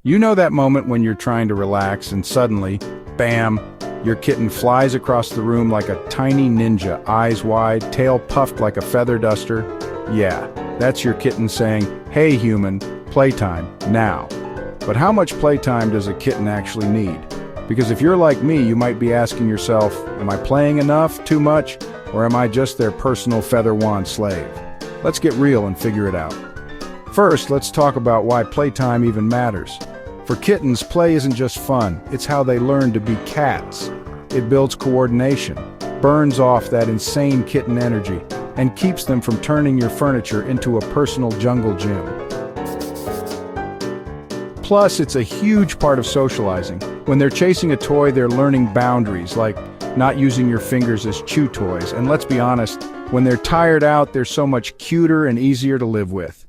You know that moment when you're trying to relax and suddenly, bam, your kitten flies across the room like a tiny ninja, eyes wide, tail puffed like a feather duster? Yeah, that's your kitten saying, "Hey human, playtime, now." But how much playtime does a kitten actually need? Because if you're like me, you might be asking yourself, am I playing enough, too much, or am I just their personal feather wand slave? Let's get real and figure it out. First, let's talk about why playtime even matters. For kittens, play isn't just fun, it's how they learn to be cats. It builds coordination, burns off that insane kitten energy, and keeps them from turning your furniture into a personal jungle gym. Plus, it's a huge part of socializing. When they're chasing a toy, they're learning boundaries, like not using your fingers as chew toys. And let's be honest, when they're tired out, they're so much cuter and easier to live with.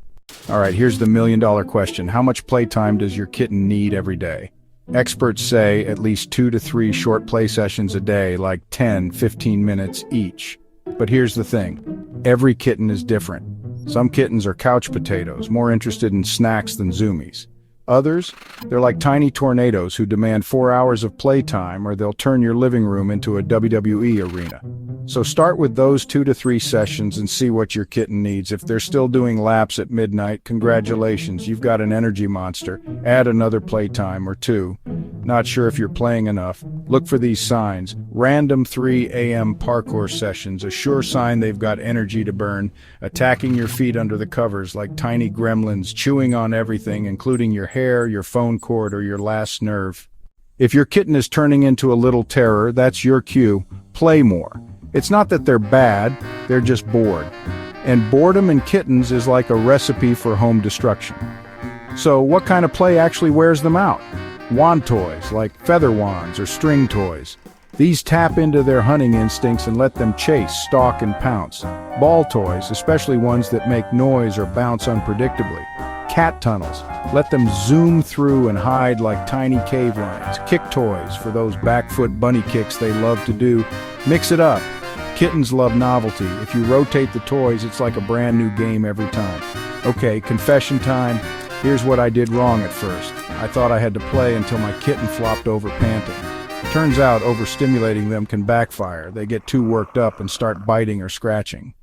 All right, here's the million-dollar question. How much playtime does your kitten need every day? Experts say at least 2 to 3 short play sessions a day, like 10, 15 minutes each. But here's the thing. Every kitten is different. Some kittens are couch potatoes, more interested in snacks than zoomies. Others, they're like tiny tornadoes who demand 4 hours of playtime, or they'll turn your living room into a WWE arena. So start with those 2 to 3 sessions and see what your kitten needs. If they're still doing laps at midnight, congratulations, you've got an energy monster. Add another playtime or 2. Not sure if you're playing enough? Look for these signs. Random 3 a.m. parkour sessions, a sure sign they've got energy to burn. Attacking your feet under the covers like tiny gremlins, chewing on everything, including your hair, your phone cord, or your last nerve. If your kitten is turning into a little terror, that's your cue. Play more. It's not that they're bad, they're just bored. And boredom in kittens is like a recipe for home destruction. So what kind of play actually wears them out? Wand toys, like feather wands or string toys. These tap into their hunting instincts and let them chase, stalk, and pounce. Ball toys, especially ones that make noise or bounce unpredictably. Cat tunnels, let them zoom through and hide like tiny cave lions. Kick toys, for those back foot bunny kicks they love to do. Mix it up. Kittens love novelty. If you rotate the toys, it's like a brand new game every time. Okay, confession time. Here's what I did wrong at first. I thought I had to play until my kitten flopped over panting. Turns out overstimulating them can backfire. They get too worked up and start biting or scratching.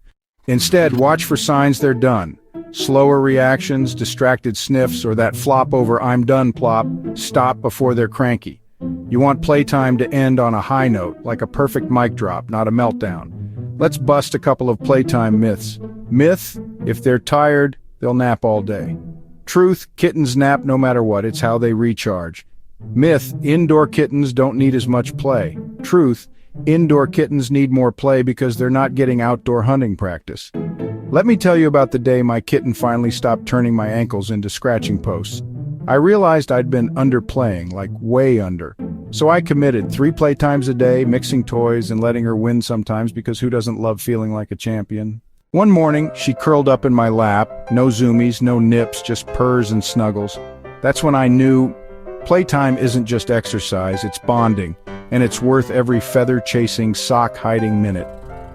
Instead, watch for signs they're done. Slower reactions, distracted sniffs, or that flop over "I'm done" plop. Stop before they're cranky. You want playtime to end on a high note, like a perfect mic drop, not a meltdown. Let's bust a couple of playtime myths. Myth: if they're tired, they'll nap all day. Truth: kittens nap no matter what, it's how they recharge. Myth: indoor kittens don't need as much play. Truth: indoor kittens need more play because they're not getting outdoor hunting practice. Let me tell you about the day my kitten finally stopped turning my ankles into scratching posts. I realized I'd been underplaying, like way under. So I committed 3 playtimes a day, mixing toys and letting her win sometimes, because who doesn't love feeling like a champion? One morning, she curled up in my lap, no zoomies, no nips, just purrs and snuggles. That's when I knew playtime isn't just exercise, it's bonding, and it's worth every feather-chasing, sock-hiding minute.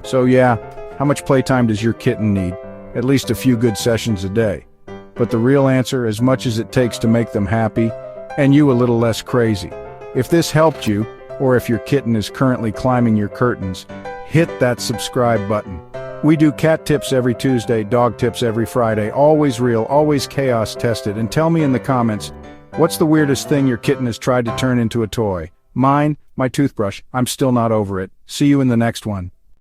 So yeah, how much playtime does your kitten need? At least a few good sessions a day. But the real answer, as much as it takes to make them happy, and you a little less crazy. If this helped you, or if your kitten is currently climbing your curtains, hit that subscribe button. We do cat tips every Tuesday, dog tips every Friday, always real, always chaos tested. And tell me in the comments, what's the weirdest thing your kitten has tried to turn into a toy? Mine, my toothbrush. I'm still not over it. See you in the next one.